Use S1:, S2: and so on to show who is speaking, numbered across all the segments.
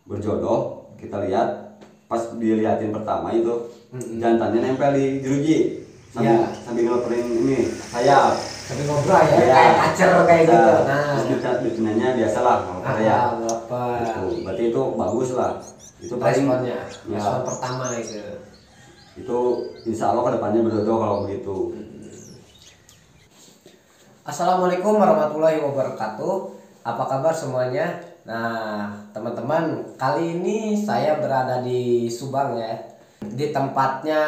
S1: berjodoh, kita lihat pas dilihatin pertama itu jantannya nempel di jeruji sambil ngeleperin ini sayap
S2: sambil ngobrol ya,
S1: iya.
S2: kayak kacer kayak gitu.
S1: Terus betinanya biasalah ngeleper ya. Gitu. Berarti itu bagus lah. Itu paling
S2: responnya,
S1: ya,
S2: respon pertama
S1: itu insya Allah kedepannya berjodoh kalau begitu.
S2: Assalamualaikum warahmatullahi wabarakatuh. Apa kabar semuanya? Nah, teman-teman, kali ini saya berada di Subang ya, di tempatnya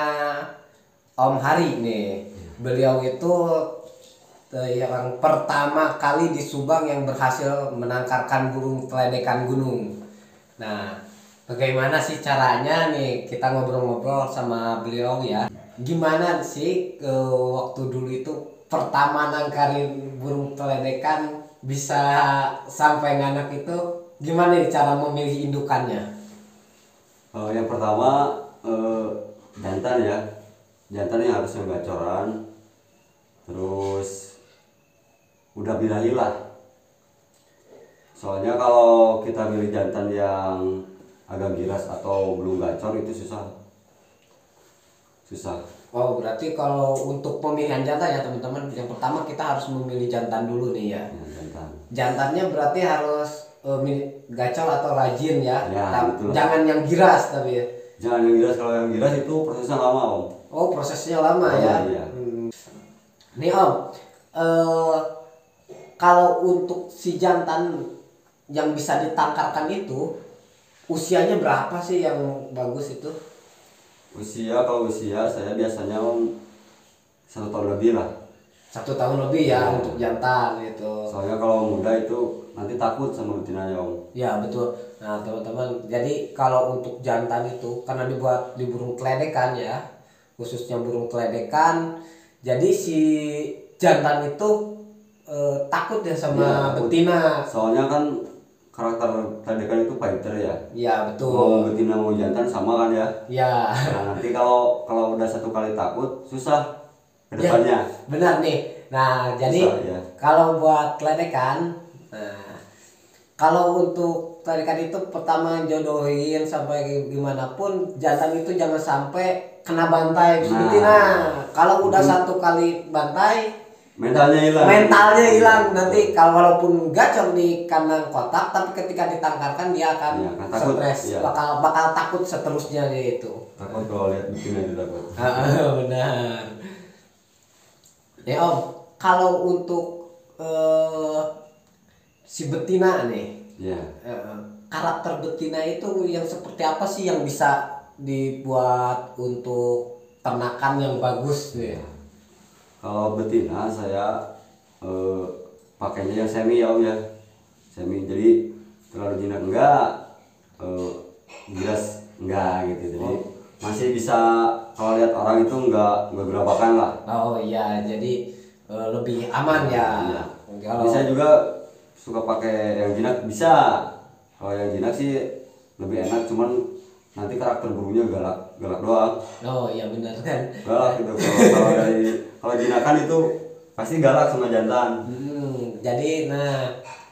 S2: Om Hari nih. Beliau itu yang pertama kali di Subang yang berhasil menangkarkan burung teledekan gunung. Nah, bagaimana sih caranya nih? Kita ngobrol-ngobrol sama beliau ya. Gimana sih waktu dulu itu pertama nangkarin burung teledekan bisa sampai nganak itu, gimana nih cara memilih indukannya?
S1: Yang pertama jantan ya, jantan yang harus yang gacoran, terus udah birahi lah. Soalnya kalau kita milih jantan yang agak giras atau belum gacor itu susah.
S2: Oh, berarti kalau untuk pemilihan jantan ya teman-teman, yang pertama kita harus memilih jantan dulu nih ya.
S1: Jantan.
S2: Jantannya berarti harus gacor atau rajin ya. Jangan yang giras tapi ya.
S1: Jangan yang giras, kalau yang giras itu prosesnya lama Om.
S2: Oh, prosesnya lama ya.
S1: Iya.
S2: Nih Om, kalau untuk si jantan yang bisa ditangkarkan itu usianya berapa sih yang bagus itu?
S1: Kalau usia saya biasanya Om 1 tahun lebih lah.
S2: 1 tahun lebih ya untuk jantan itu.
S1: Soalnya kalau muda itu nanti takut sama betinanya Om.
S2: Ya betul. Nah teman-teman, jadi kalau untuk jantan itu karena dibuat di burung teledekan ya, khususnya burung teledekan, jadi si jantan itu takut ya sama betina.
S1: Soalnya kan karakter teledekan itu fighter ya.
S2: Iya betul.
S1: Mau betina mau jantan sama kan ya.
S2: Iya.
S1: Nah, nanti kalau udah 1 kali takut susah kedepannya.
S2: Ya, benar nih. Nah jadi
S1: susah, ya.
S2: Kalau buat teledekan, nah kalau untuk teledekan itu pertama jodohin sampai gimana pun jantan itu jangan sampai kena bantai betina. Kalau udah 1 kali bantai
S1: mentalnya hilang.
S2: Nanti kalau walaupun gacor di kandang kotak, tapi ketika ditangkarkan dia akan stres, bakal takut seterusnya dia itu.
S1: Takut kalau lihat betina itu takut.
S2: Benar. Ya Om, kalau untuk si betina nih, karakter betina itu yang seperti apa sih yang bisa dibuat untuk ternakan yang bagus nih?
S1: Kalau betina saya pakainya yang semi ya Om ya, semi, jadi terlalu jinak enggak, giras enggak gitu, jadi masih bisa kalau lihat orang itu enggak gerabakan lah.
S2: Oh iya, jadi lebih aman ya.
S1: Bisa juga suka pakai yang jinak bisa. Kalau yang jinak sih lebih enak, cuman nanti karakter burungnya galak doang.
S2: Oh iya benar kan.
S1: Galak gitu. Kalau jinakan itu pasti galak sama jantan.
S2: Jadi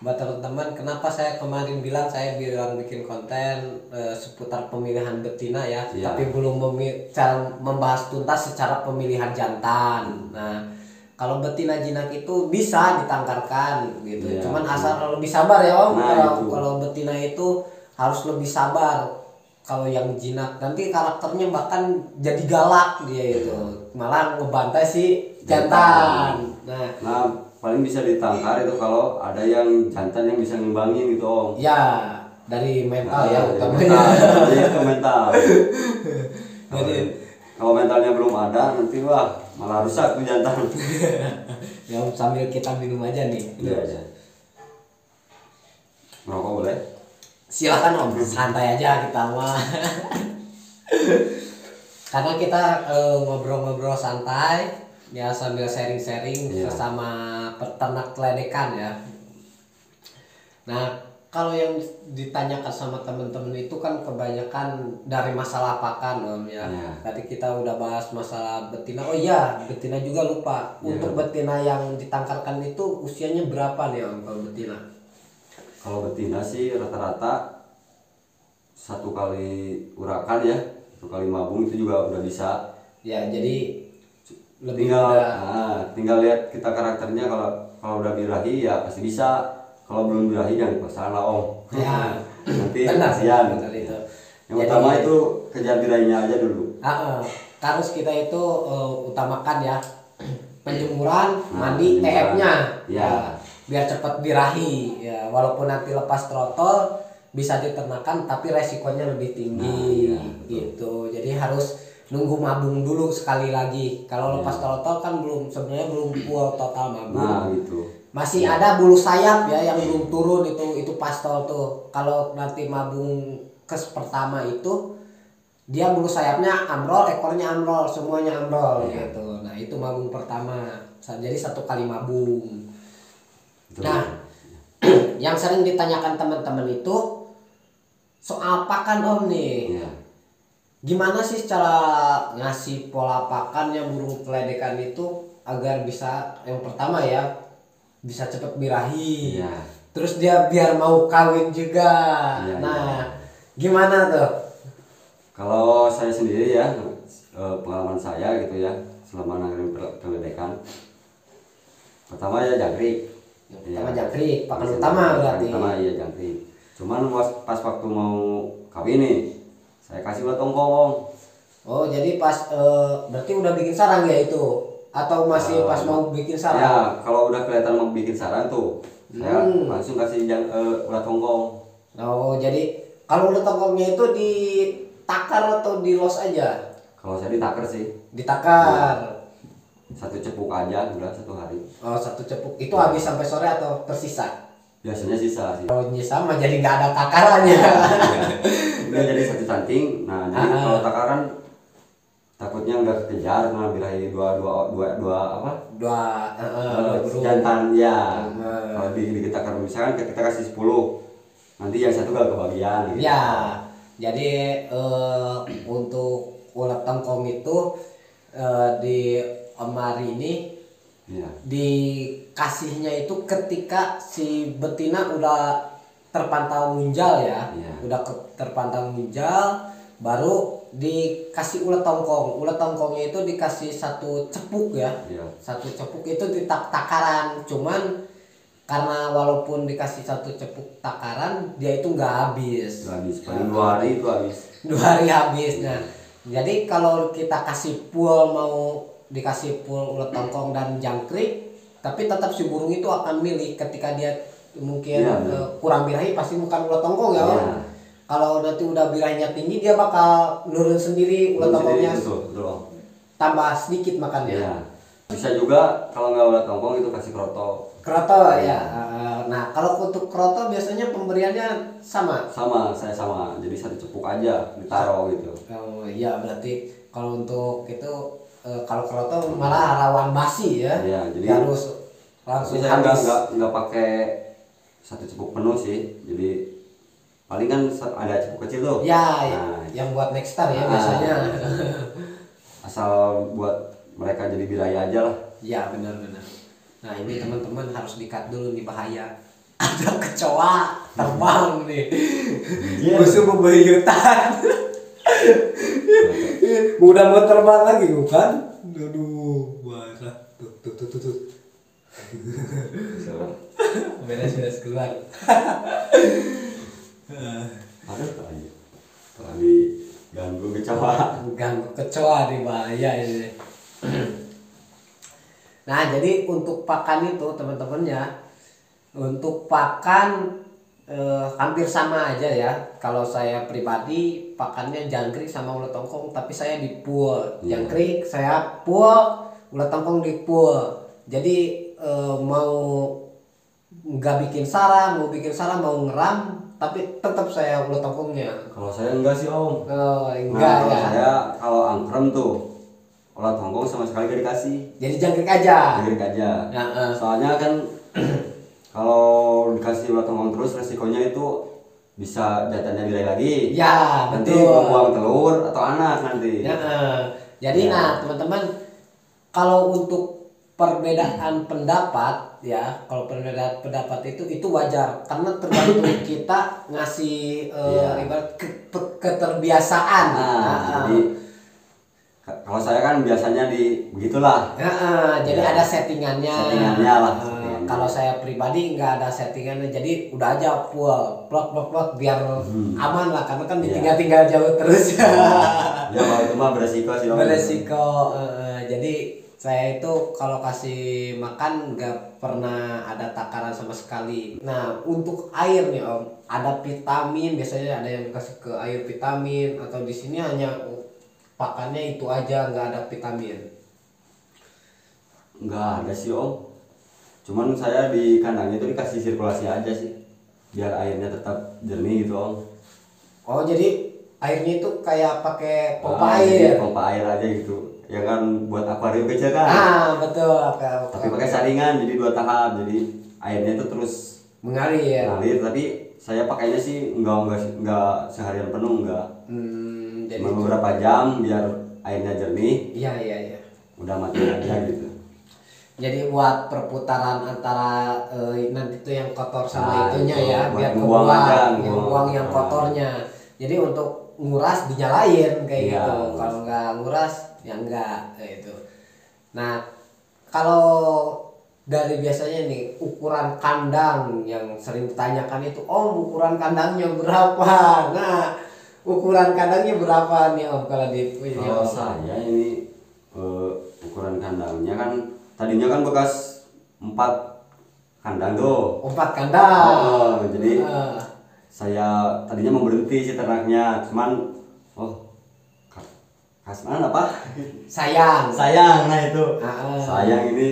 S2: buat teman-teman, kenapa saya kemarin saya bilang bikin konten seputar pemilihan betina ya, tapi belum membahas tuntas secara pemilihan jantan. Nah, kalau betina jinak itu bisa ditangkarkan gitu, cuman asal lebih sabar ya Om. Kalau betina itu harus lebih sabar. Kalau yang jinak nanti karakternya bahkan jadi galak dia itu, malah ngebantai si jantan.
S1: Nah paling bisa ditangkar itu kalau ada yang jantan yang bisa ngimbangin gitu Om.
S2: Ya dari mental
S1: Itu mental. Jadi kalau mentalnya belum ada nanti malah rusak tuh jantan.
S2: Ya sambil kita minum aja nih.
S1: Iya. Ngerokok boleh?
S2: Silakan Om, santai aja kita mah. Karena kita ngobrol-ngobrol santai ya, sambil sharing-sharing bersama peternak teledekan ya. Nah, kalau yang ditanyakan sama teman-teman itu kan kebanyakan dari masalah pakan Om ya. Tadi kita udah bahas masalah betina. Oh iya, betina juga lupa. Untuk betina yang ditangkarkan itu usianya berapa nih Om kalau betina?
S1: Kalau betina sih rata-rata satu kali urakan ya, satu kali mabung itu juga udah bisa.
S2: Ya, jadi lebih
S1: Tinggal
S2: mudah.
S1: tinggal lihat kita karakternya, kalau udah birahi ya pasti bisa. Kalau belum birahi jangan dipaksakan lah Om.
S2: Ya,
S1: Nanti
S2: benar,
S1: kasihan.
S2: benar itu.
S1: Yang
S2: Jadi,
S1: utama itu kejar birahinya aja dulu.
S2: harus kita itu utamakan ya penjemuran,
S1: Nah,
S2: mandi,
S1: penjemuran.
S2: TF-nya.
S1: Ya.
S2: Biar cepat birahi. Ya, walaupun nanti lepas trotol bisa diternakan tapi resikonya lebih tinggi.
S1: Nah, iya,
S2: Gitu. Jadi harus nunggu mabung dulu sekali lagi. Kalau lepas trotol kan sebenarnya belum full total mabung.
S1: Nah gitu.
S2: Masih ada bulu sayap ya yang belum turun, itu pastol tuh. Kalau nanti mabung pertama itu dia bulu sayapnya amrol, ekornya amrol, semuanya amrol gitu. Nah, itu mabung pertama. Jadi satu kali mabung.
S1: Betul.
S2: Nah, yang sering ditanyakan teman-teman itu soal pakan Om nih.
S1: Iya.
S2: Gimana sih cara ngasih pola pakannya burung peledekan itu agar bisa, yang pertama ya, bisa cepat birahi.
S1: Iya.
S2: Terus dia biar mau kawin juga.
S1: Iya,
S2: Nah, gimana tuh?
S1: Kalau saya sendiri ya, pengalaman saya gitu ya, selama nanganin peledekan, pertama ya jangkrik.
S2: Yang pertama jangkrik, pakan utama berarti.
S1: Pertama iya jangkrik. Cuman pas waktu mau kawin nih, saya kasih ulat tongkong.
S2: Oh, jadi pas berarti udah bikin sarang ya itu? Atau masih pas mau bikin sarang?
S1: Ya, kalau udah kelihatan mau bikin sarang tuh, saya langsung kasih ulat tongkong.
S2: Oh, jadi kalau ulat tongkongnya itu ditakar atau dilos aja?
S1: Kalau saya ditakar sih,
S2: Ditakar.
S1: satu cepuk aja udah satu hari.
S2: Oh, satu cepuk. Itu habis sampai sore atau tersisa?
S1: Biasanya sisa sih.
S2: Kalau sama jadi nggak ada takarannya.
S1: Udah jadi satu canting. Nah, jadi kalau takaran takutnya nggak kekejar, malah birahi dua apa? Jantan ya. Kalau di kita kan misalkan kita kasih 10, nanti yang satu gak kebagian gitu.
S2: Ya, jadi untuk ulat tongkong itu di Omari ini
S1: Iya.
S2: dikasihnya itu ketika si betina udah terpantau munjal ya.
S1: Iya.
S2: Udah terpantau munjal, baru dikasih ulat tongkong. Ulat tongkongnya itu dikasih satu cepuk ya.
S1: Iya.
S2: Satu cepuk itu di takaran. Cuman karena walaupun dikasih satu cepuk takaran, dia itu nggak habis.
S1: Nggak habis. Paling 2 hari itu habis.
S2: 2 hari habis. Nah, jadi kalau kita kasih full, mau dikasih full ulat tongkong dan jangkrik, tapi tetap si burung itu akan milih ketika dia mungkin kurang birahi, pasti bukan ulat tongkong ya.
S1: Iya.
S2: Kalau nanti udah birahinya tinggi, dia bakal nurun sendiri ulat tongkongnya,
S1: Betul.
S2: tambah sedikit makannya.
S1: Iya. Bisa juga kalau nggak ulat tongkong itu kasih kroto.
S2: Kroto ya. Nah, kalau untuk kroto biasanya pemberiannya sama.
S1: Saya sama. Jadi satu cepuk aja ditaruh gitu.
S2: Oh iya, berarti kalau untuk itu kalau kroto malah rawan basi ya.
S1: Iya, jadi
S2: harus langsung
S1: saya
S2: habis.
S1: nggak pakai satu cepuk penuh sih. Jadi paling kan ada cepuk kecil tuh.
S2: Ya,
S1: Nah,
S2: yang buat next star ya biasanya.
S1: asal buat mereka jadi birahi aja lah.
S2: Ya, benar-benar. Nah, ini teman-teman harus di-cut dulu nih, bahaya. Ada kecoa terbang nih. Musuh bebuyutan. Udah mau terbang lagi bukan? Aduh, basah. Tuh. Beres keluar.
S1: Aduh, lagi ganggu kecoa.
S2: Ganggu kecoa nih, bahaya ini. Nah, jadi untuk pakan itu teman-temannya, untuk pakan hampir sama aja ya. Kalau saya pribadi pakannya jangkrik sama ulat tongkong, tapi saya di pool. Jangkrik saya pool, ulat tongkong di pool. Jadi mau nggak bikin sarang, mau ngeram, tapi tetap saya ulat tongkongnya.
S1: Kalau saya enggak sih Om.
S2: Oh, enggak
S1: Nah,
S2: ya.
S1: saya kalau angkrem tuh ulat tongkong sama sekali gak dikasih.
S2: Jadi jangkrik aja.
S1: Jangkrik aja.
S2: Nah,
S1: Soalnya kan kalau dikasih ulat tongkong terus resikonya itu bisa jantannya birahi lagi.
S2: Ya,
S1: Nanti
S2: betul.
S1: membuang telur atau anak nanti.
S2: Ya, jadi nah teman-teman, kalau untuk perbedaan pendapat ya, kalau perbedaan pendapat itu wajar karena tergantung kita ngasih ibarat keterbiasaan.
S1: Jadi kalau saya kan biasanya di begitulah.
S2: Jadi ada settingannya.
S1: Settingannya lah.
S2: Kalau saya pribadi nggak ada settingannya, jadi udah aja full plok biar aman lah, karena kan ditinggal jauh terus.
S1: Ya kalau itu mah beresiko sih Om.
S2: Beresiko. Jadi saya itu kalau kasih makan nggak pernah ada takaran sama sekali. Nah untuk air nih Om, ada vitamin, biasanya ada yang dikasih ke air vitamin, atau di sini hanya pakannya itu aja, nggak ada vitamin?
S1: Nggak ada sih Om. Cuman saya di kandangnya itu dikasih sirkulasi aja sih, biar airnya tetap jernih gitu Om.
S2: Oh jadi airnya itu kayak pakai pompa air?
S1: Pompa air aja gitu. Ya kan buat akuarium kecil kan.
S2: Betul.
S1: Tapi pakai saringan, jadi 2 tahap. Jadi airnya itu terus
S2: mengalir.
S1: Tapi saya pakainya sih enggak seharian penuh, enggak.
S2: Jadi
S1: cuma beberapa jam biar airnya jernih.
S2: Iya.
S1: Udah mati aja gitu.
S2: Jadi buat perputaran antara nanti itu yang kotor sama itunya ya, biar kebuang yang kotornya. Jadi untuk nguras dinyalain kayak gitu. Kalau nggak nguras ya enggak kayak itu. Nah kalau dari biasanya nih ukuran kandang yang sering ditanyakan itu, ukuran kandangnya berapa? Nah ukuran kandangnya berapa nih Om kalau di
S1: Kalau saya ini ukuran kandangnya kan tadinya kan bekas 4 kandang tuh.
S2: 4 kandang.
S1: Jadi saya tadinya mau berhenti sih ternaknya, cuman kasihan apa?
S2: Sayang. Nah itu.
S1: Sayang ini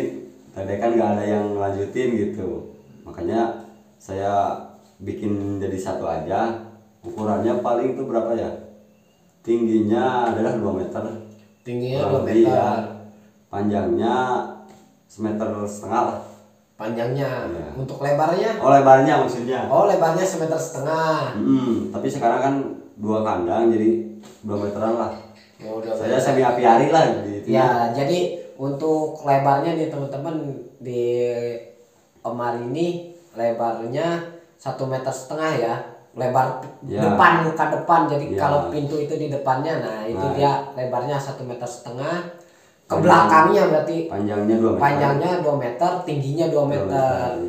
S1: tadi kan nggak ada yang lanjutin gitu. Makanya saya bikin jadi satu aja. Ukurannya paling itu berapa ya? Tingginya adalah 2 meter.
S2: Tingginya 2 meter. Ya.
S1: Panjangnya 1,5 meter lah.
S2: Panjangnya. Ya. Untuk lebarnya?
S1: Lebarnya maksudnya.
S2: Lebarnya 1,5 meter.
S1: Tapi sekarang kan 2 kandang jadi 2 meteran lah. Saya
S2: meter.
S1: semi apiari lah gitu.
S2: Ya, jadi untuk lebarnya nih teman-teman, di Omar ini lebarnya 1,5 meter ya. Lebar depan, muka depan. Jadi kalau pintu itu di depannya, nah itu dia lebarnya 1,5 meter. Ke belakangnya berarti
S1: panjangnya 2 meter.
S2: Panjangnya 2 meter, tingginya 2 meter.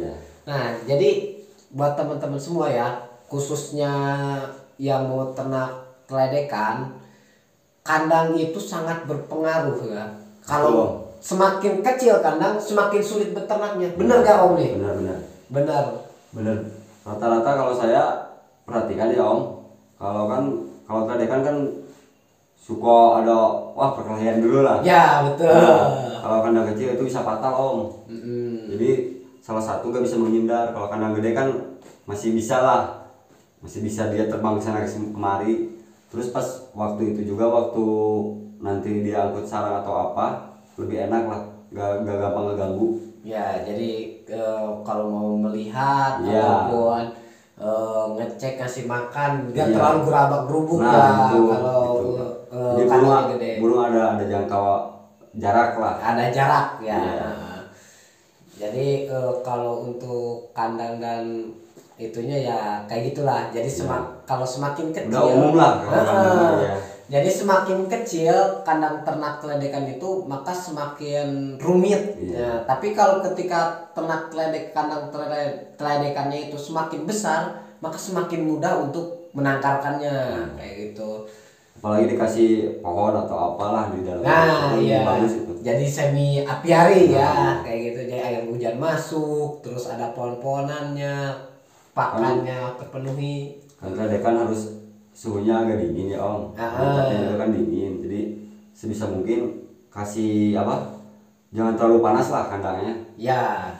S2: Nah, jadi buat teman-teman semua ya, khususnya yang mau ternak keledekan, kandang itu sangat berpengaruh ya. Kalau semakin kecil kandang, semakin sulit beternaknya. Bener gak Om nih? Bener.
S1: Rata-rata kalau saya perhatikan ya Om, kalau keledekan kan suka ada perkelahian dulu lah.
S2: Ya betul.
S1: Kalau kandang kecil itu bisa fatal Om. Jadi salah satu gak bisa menghindar. Kalau kandang gede kan masih bisa lah, masih bisa dia terbang sana kemari. Terus pas waktu itu juga, waktu nanti dia angkut sarang atau apa, lebih enak lah, gak gampang ngeganggu. Ya
S2: jadi kalau mau melihat ataupun ngecek kasih makan nggak terlalu gerabak gerubuk kalau
S1: kandangnya gede. Burung ada jangkau jarak lah.
S2: Ada jarak ya. Jadi kalau untuk kandang dan itunya ya kayak gitulah. Jadi kalau semakin kecil,
S1: udah umum lah
S2: jadi semakin kecil kandang ternak keledekan itu, maka semakin rumit. Tapi kalau ketika ternak kandang keledekannya itu semakin besar, maka semakin mudah untuk menangkarkannya kayak gitu.
S1: Apalagi dikasih pohon atau apalah di dalam.
S2: Bagus itu. Jadi semi apiari ya kayak gitu. Jadi air hujan masuk, terus ada pohon-pohonannya, pakannya terpenuhi.
S1: Kan keledekan harus suhunya agak dingin ya Om. Tempatnya juga kan dingin. Jadi sebisa mungkin kasih jangan terlalu panas lah kandangnya. Ya.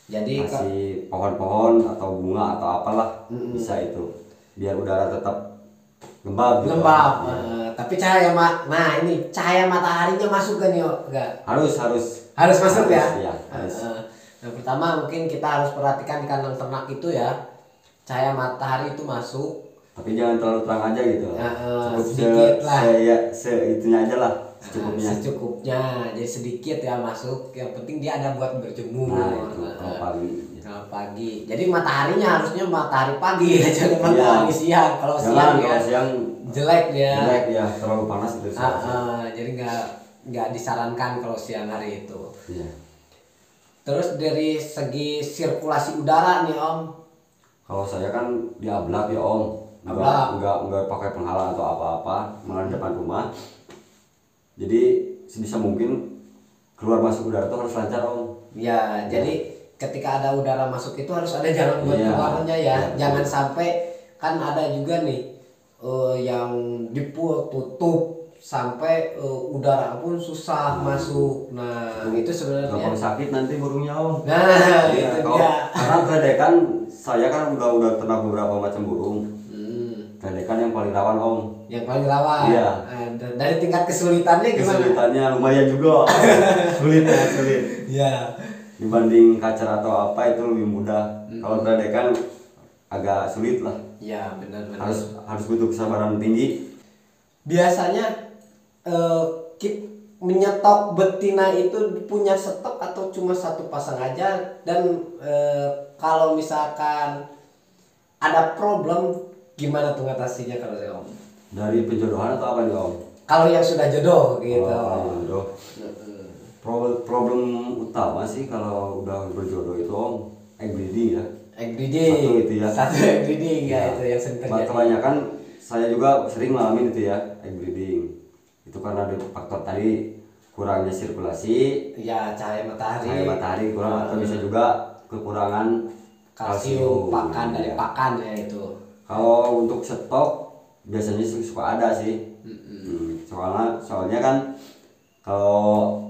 S1: Jadi kasih pohon-pohon atau bunga atau apalah bisa itu. Biar udara tetap lembab. Tapi cahaya cahaya mataharinya masuk kan ya? Enggak. Harus masuk ya? Iya, harus. Nah, pertama mungkin kita harus perhatikan di kandang ternak itu ya, cahaya matahari itu masuk. Tapi jangan terlalu terang aja gitu. Cukup sedikit lah. Itunya aja lah.
S2: Secukupnya, jadi sedikit ya masuk, yang penting dia ada buat berjemur.
S1: Nah, itu
S2: kalau pagi jadi mataharinya harusnya matahari pagi ya, jangan matahari siang. Kalau siang jelek ya
S1: terlalu panas itu.
S2: Jadi nggak disarankan kalau siang hari itu.
S1: Iya.
S2: Terus dari segi sirkulasi udara nih Om,
S1: kalau saya kan di ablak ya Om, nggak pakai penghalang atau apa-apa, malah di depan rumah. Jadi sebisa mungkin keluar masuk udara itu harus lancar Om.
S2: Ya, jadi ketika ada udara masuk itu harus ada jalan buat keluarnya ya. Jangan sampai, kan ada juga nih yang tutup sampai udara pun susah masuk. Nah, itu sebenarnya
S1: kalau sakit nanti burungnya Om.
S2: Nah, itu dia.
S1: Karena Kledekan saya kan udah ternak beberapa macam burung. Kledekan yang paling rawan Om.
S2: Yang paling rawan.
S1: Iya.
S2: Dari tingkat kesulitannya gimana?
S1: Kesulitannya lumayan juga. sulit.
S2: Iya.
S1: Dibanding kacer atau apa itu lebih mudah. Kalau Kledekan agak sulit lah.
S2: Iya, benar.
S1: Harus butuh kesabaran tinggi.
S2: Biasanya menyetok betina itu punya stok atau cuma satu pasang aja, dan kalau misalkan ada problem gimana tuh ngatasinya kalau Om?
S1: Dari penjodohan atau apa nih Om?
S2: Kalau yang sudah jodoh gitu.
S1: Problem utama sih kalau udah berjodoh itu Om, egg breeding ya.
S2: Egg breeding.
S1: Satu itu ya.
S2: Satu egg breeding ya, itu yang sering terjadi.
S1: Kebanyakan saya juga sering ngalamin itu ya, egg breeding. Itu karena ada faktor tadi kurangnya sirkulasi.
S2: Ya, cahaya matahari
S1: kurang, atau bisa juga kekurangan kalsium
S2: pakan dari pakan ya itu.
S1: Kalau untuk stok biasanya suka ada sih. Soalnya kan kalau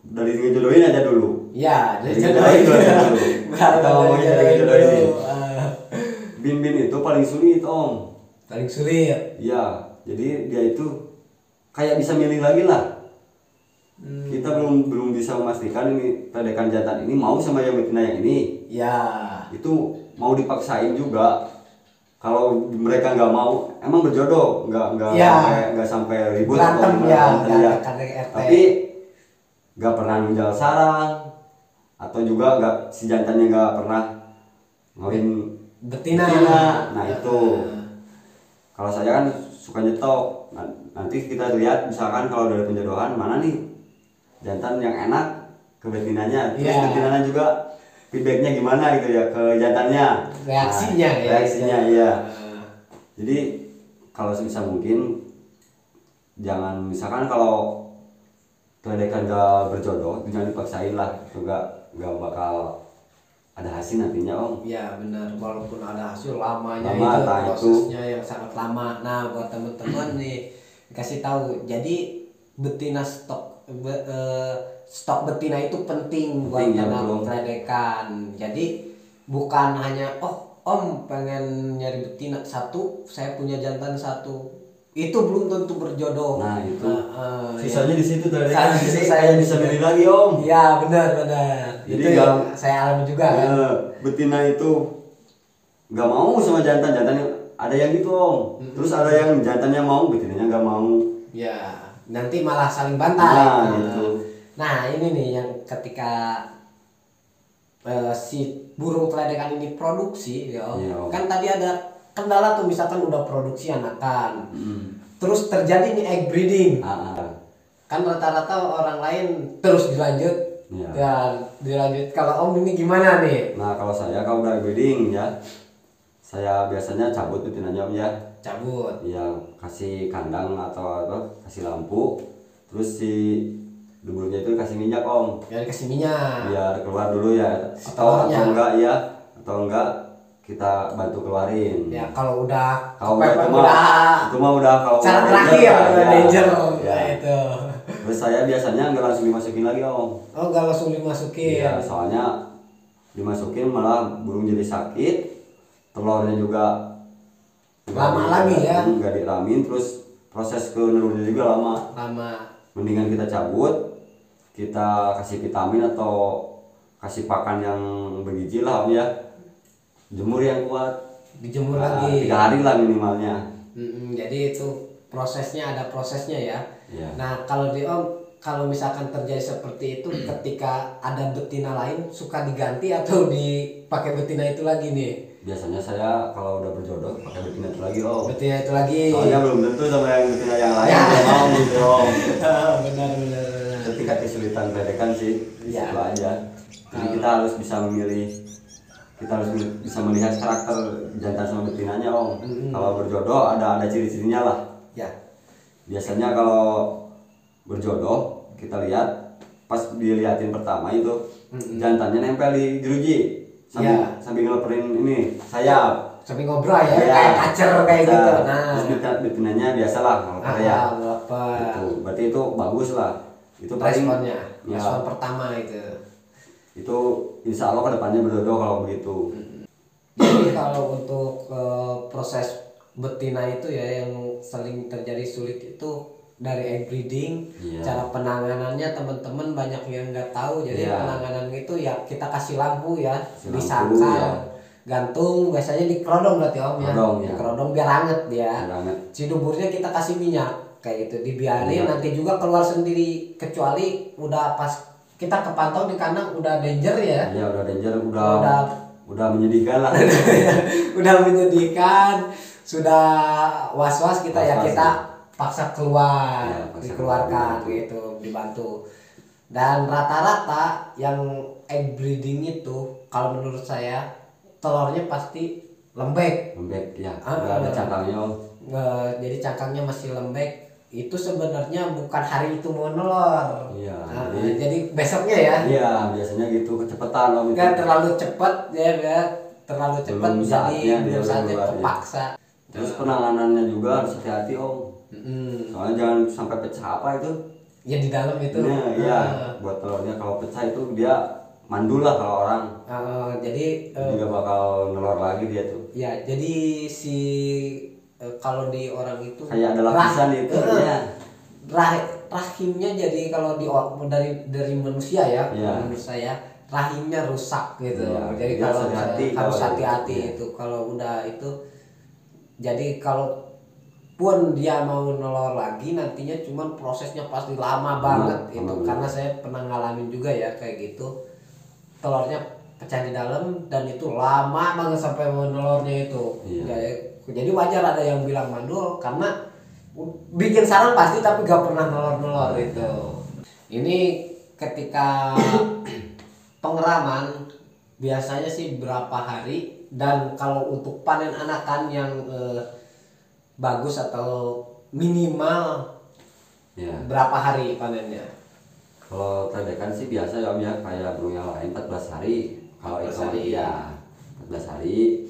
S1: dari ngejodohin aja dulu.
S2: Ya,
S1: dari ngejodohin dulu. Kita ngomongin dari ngejodohin. Bin itu paling sulit Om.
S2: Paling sulit.
S1: Iya, jadi dia itu kayak bisa milih lagi lah. Kita belum bisa memastikan ini Kledekan jantan ini mau sama yang betina yang ini.
S2: Ya.
S1: Itu mau dipaksain juga. Kalau mereka nggak mau, emang berjodoh, nggak sampai ribut
S2: atau
S1: ya. Tapi nggak pernah nunjal sarang, atau juga si jantannya nggak pernah ngawin
S2: betina.
S1: Nah itu. Kalau saya kan suka nyetok. Nanti kita lihat misalkan kalau dari penjodohan mana nih jantan yang enak ke betinanya, terus betinanya juga feedbacknya gimana gitu ya ke jantannya, reaksinya iya. Jadi kalau sebisa mungkin jangan, misalkan kalau Kledekan gak berjodoh jangan dipaksain lah, itu gak bakal ada hasil nantinya Om.
S2: Iya benar, walaupun ada hasil lama itu prosesnya yang sangat lama. Nah buat teman-teman nih kasih tahu, jadi betina stok betina itu penting buat anak Kledekan. Jadi bukan hanya Om pengen nyari betina satu, saya punya jantan satu, itu belum tentu berjodoh.
S1: Nah itu sisanya di situ Kledekan.
S2: Saya
S1: bisa milih lagi Om.
S2: Iya benar.
S1: Jadi
S2: itu yang saya alami juga kan.
S1: Betina itu nggak mau sama jantan ada yang gitu Om. Terus ada yang jantannya mau, betinanya nggak mau.
S2: Ya, nanti malah saling bantai.
S1: Gitu.
S2: Nah ini nih yang ketika si burung Kledekan ini produksi kan tadi ada kendala tuh, misalkan udah produksi anakan, terus terjadi nih egg breeding. Kan rata-rata orang lain terus dilanjut. Dilanjut. Kalau Om ini gimana nih?
S1: Nah kalau saya kalau udah breeding ya, saya biasanya cabut betinanya Om ya.
S2: Cabut.
S1: Iya, kasih kandang atau kasih lampu, terus si dubulnya itu kasih minyak Om.
S2: Ya dikasih minyak.
S1: Biar keluar dulu ya. Atau enggak kita bantu keluarin.
S2: Ya kalau udah
S1: itu mah udah kalau
S2: cara terakhir danger
S1: ya.
S2: Itu.
S1: Terus saya biasanya nggak langsung dimasukin lagi Om.
S2: Oh nggak langsung dimasukin.
S1: Iya, soalnya dimasukin malah burung jadi sakit, telurnya juga
S2: lama lagi ya.
S1: Nggak diramin, terus proses ke nelurnya juga lama. Mendingan kita cabut, kita kasih vitamin atau kasih pakan yang bergizi lah Om ya. Jemur yang kuat.
S2: Dijemur lagi.
S1: 3 hari lah minimalnya.
S2: Jadi itu prosesnya, ada prosesnya ya.
S1: Iya.
S2: Nah kalau di Om, kalau misalkan terjadi seperti itu ketika ada betina lain suka diganti atau dipakai betina itu lagi nih?
S1: Biasanya saya kalau udah berjodoh pakai betina itu lagi Om.
S2: Betina itu lagi.
S1: Soalnya belum tentu sama yang betina yang lain mau gitu Om.
S2: Benar.
S1: Ketika kesulitan pedekan sih, itu aja. Jadi kita harus bisa memilih, kita harus bisa melihat karakter jantan sama betinanya Om. Kalau berjodoh ada ciri-cirinya lah.
S2: Ya.
S1: Biasanya kalau berjodoh kita lihat pas dilihatin pertama itu jantannya nempel di jeruji sambil ngeleperin ini sayap
S2: sambil ngobrol ya, kayak kacer kayak gitu. Nah
S1: terus betinanya biasalah ngeleper ya gitu. Berarti itu bagus lah, itu
S2: responnya respon pertama itu
S1: insya Allah kedepannya berjodoh kalau begitu.
S2: Jadi kalau untuk proses betina itu ya yang sering terjadi sulit itu dari egg breeding. Cara penanganannya teman-teman banyak yang nggak tahu. Jadi penanganan itu ya kita kasih lampu ya, disangkal, gantung, biasanya di kerodong berarti Om ya. Di kerodong biar hangat dia. Si duburnya kita kasih minyak kayak gitu, dibiarin nanti juga keluar sendiri, kecuali udah pas kita kepantau di kandang udah danger ya.
S1: Iya udah danger, udah menyedihkan lah.
S2: Udah menyedihkan, sudah was-was kita kita paksa keluar, dikeluarkan gitu, dibantu. Dan rata-rata yang egg breeding itu kalau menurut saya telurnya pasti lembek
S1: ya, ada cangkangnya Om.
S2: Jadi cangkangnya masih lembek. Itu sebenarnya bukan hari itu mau nelor. Jadi besoknya ya. Iya,
S1: biasanya gitu, kecepatan Om.
S2: Nggak terlalu cepat ya, terlalu cepat jadi belum saatnya terpaksa.
S1: Terus penanganannya juga harus hati-hati Om. Soalnya jangan sampai pecah apa itu
S2: ya di dalam itu.
S1: Buat telurnya kalau pecah itu dia mandul lah kalau orang.
S2: Jadi
S1: nggak bakal nelor lagi dia tuh.
S2: Ya jadi si kalau di orang itu
S1: kayak ada lapisan itu
S2: rahimnya jadi kalau dari manusia ya, menurut saya rahimnya rusak gitu. Jadi kalau harus hati-hati itu kalau udah itu. Jadi kalau pun dia mau nelor lagi nantinya cuman prosesnya pasti lama banget itu karena saya pernah ngalamin juga ya kayak gitu, telurnya pecah di dalam dan itu lama banget sampai mau nelornya itu. Jadi wajar ada yang bilang mandul karena bikin sarang pasti tapi gak pernah nelor itu. Ini ketika pengeraman biasanya sih berapa hari, dan kalau untuk panen anakan yang bagus atau minimal berapa hari panennya?
S1: Kalau terdekan sih biasa ya Om ya, kayak burung yang lain 14 hari. Kalau itu ya 14 hari.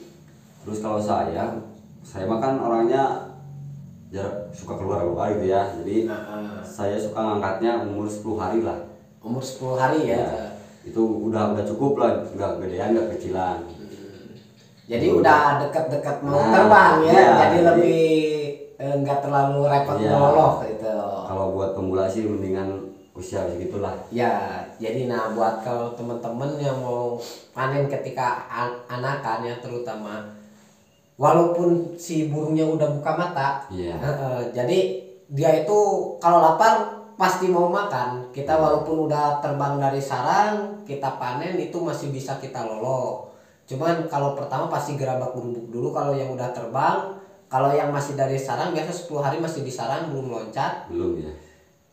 S1: Terus kalau saya mah kan orangnya suka keluar gitu ya. Jadi saya suka ngangkatnya umur 10 hari lah.
S2: Umur 10 hari ya.
S1: Itu udah cukup lah, nggak gedean nggak kecilan.
S2: Jadi udah dekat-dekat mau terbang ya, jadi lebih nggak terlalu repot meloloh gitu.
S1: Kalau buat pemula sih mendingan usia segitulah.
S2: Ya, jadi buat kalau teman-teman yang mau panen ketika anakan ya terutama, walaupun si burungnya udah buka mata, jadi dia itu kalau lapar pasti mau makan. Kita walaupun udah terbang dari sarang, kita panen itu masih bisa kita loloh. Cuman kalau pertama pasti gerabak gerubuk dulu kalau yang udah terbang. Kalau yang masih dari sarang biasa 10 hari masih di sarang belum loncat.
S1: Belum ya.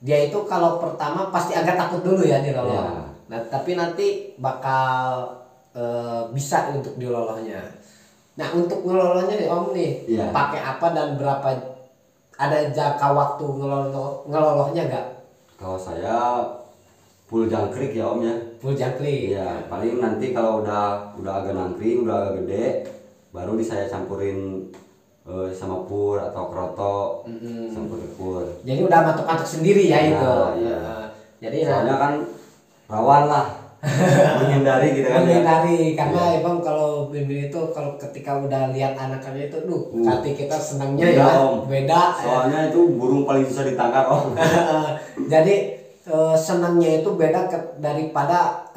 S2: Dia itu kalau pertama pasti agak takut dulu ya diloloh. Nah, tapi nanti bakal bisa untuk dilolohnya. Nah, untuk ngelolohnya nih Om nih, pakai apa dan berapa, ada jangka waktu ngelolohnya enggak?
S1: Kalau saya full jangkrik ya Om ya.
S2: Full jangkrik.
S1: Ya, paling nanti kalau udah agak nangkring, udah agak gede, baru saya campurin sama pur atau kroto, campur pur.
S2: Jadi udah matuk-matuk sendiri ya itu.
S1: Jadi soalnya kan rawan lah. menghindari gitu kan.
S2: Menghindari karena emang kalau bimbing itu kalau ketika udah lihat anakannya itu hati kita senangnya beda.
S1: Soalnya itu burung paling susah ditangkap Om.
S2: Jadi senangnya itu beda daripada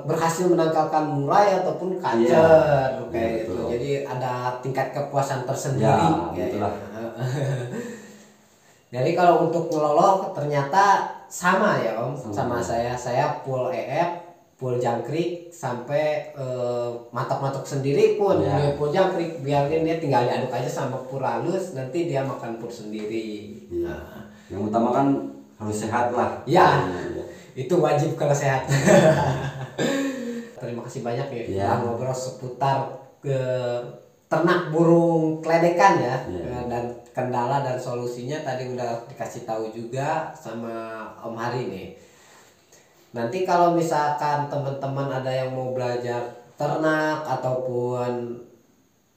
S2: berhasil menangkalkan murai ataupun kacer kayak gitu. Jadi ada tingkat kepuasan tersendiri.
S1: Itulah.
S2: Jadi kalau untuk ngelolok ternyata sama ya Om, sama saya full EF, full jangkrik sampai matok-matok sendiri pun full jangkrik, biarin dia tinggal diaduk aja sama pur halus, nanti dia makan pur sendiri. Nah.
S1: Yang utama kan harus sehat lah.
S2: Ya, itu wajib kalau sehat. Terima kasih banyak ya, ngobrol seputar ke ternak burung keledekan ya, dan kendala dan solusinya tadi udah dikasih tahu juga sama Om Hari nih. Nanti kalau misalkan teman-teman ada yang mau belajar ternak ataupun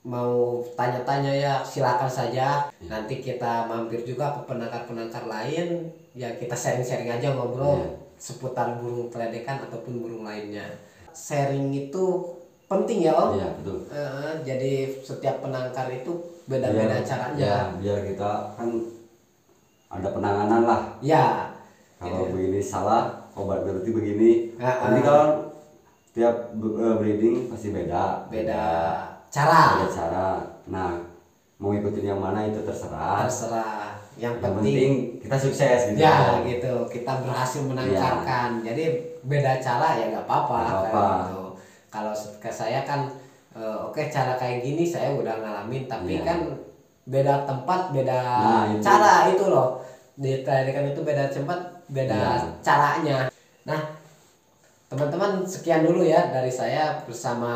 S2: mau tanya-tanya ya silakan saja. Nanti kita mampir juga ke penangkar-penangkar lain ya, kita sharing-sharing aja ngobrol seputar burung keledekan ataupun burung lainnya. Sharing itu penting ya Om.
S1: Iya betul.
S2: Jadi setiap penangkar itu beda-beda caranya.
S1: Biar kita kan ada penanganan lah.
S2: Ya.
S1: Kalau begini salah, obat berarti begini. Nanti kalau tiap breeding pasti beda.
S2: Beda cara.
S1: Nah, mau ikutin yang mana itu terserah. Yang penting kita sukses gitu.
S2: Ya gitu. Kita berhasil menangkarkan. Jadi beda cara ya nggak apa-apa. Gitu. Kalau ke saya kan oke, cara kayak gini saya udah ngalamin, tapi kan beda tempat beda cara itu loh. Di kan itu beda tempat beda caranya. Nah teman-teman, sekian dulu ya dari saya bersama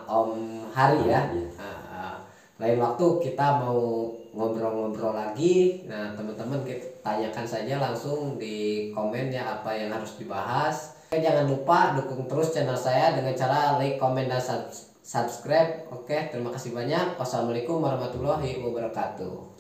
S2: Om Hari ya. Lain waktu kita mau ngobrol-ngobrol lagi. Nah teman-teman kita tanyakan saja langsung di komen ya apa yang harus dibahas. Jangan lupa dukung terus channel saya dengan cara like, komen, dan subscribe. Oke, terima kasih banyak. Wassalamualaikum warahmatullahi wabarakatuh.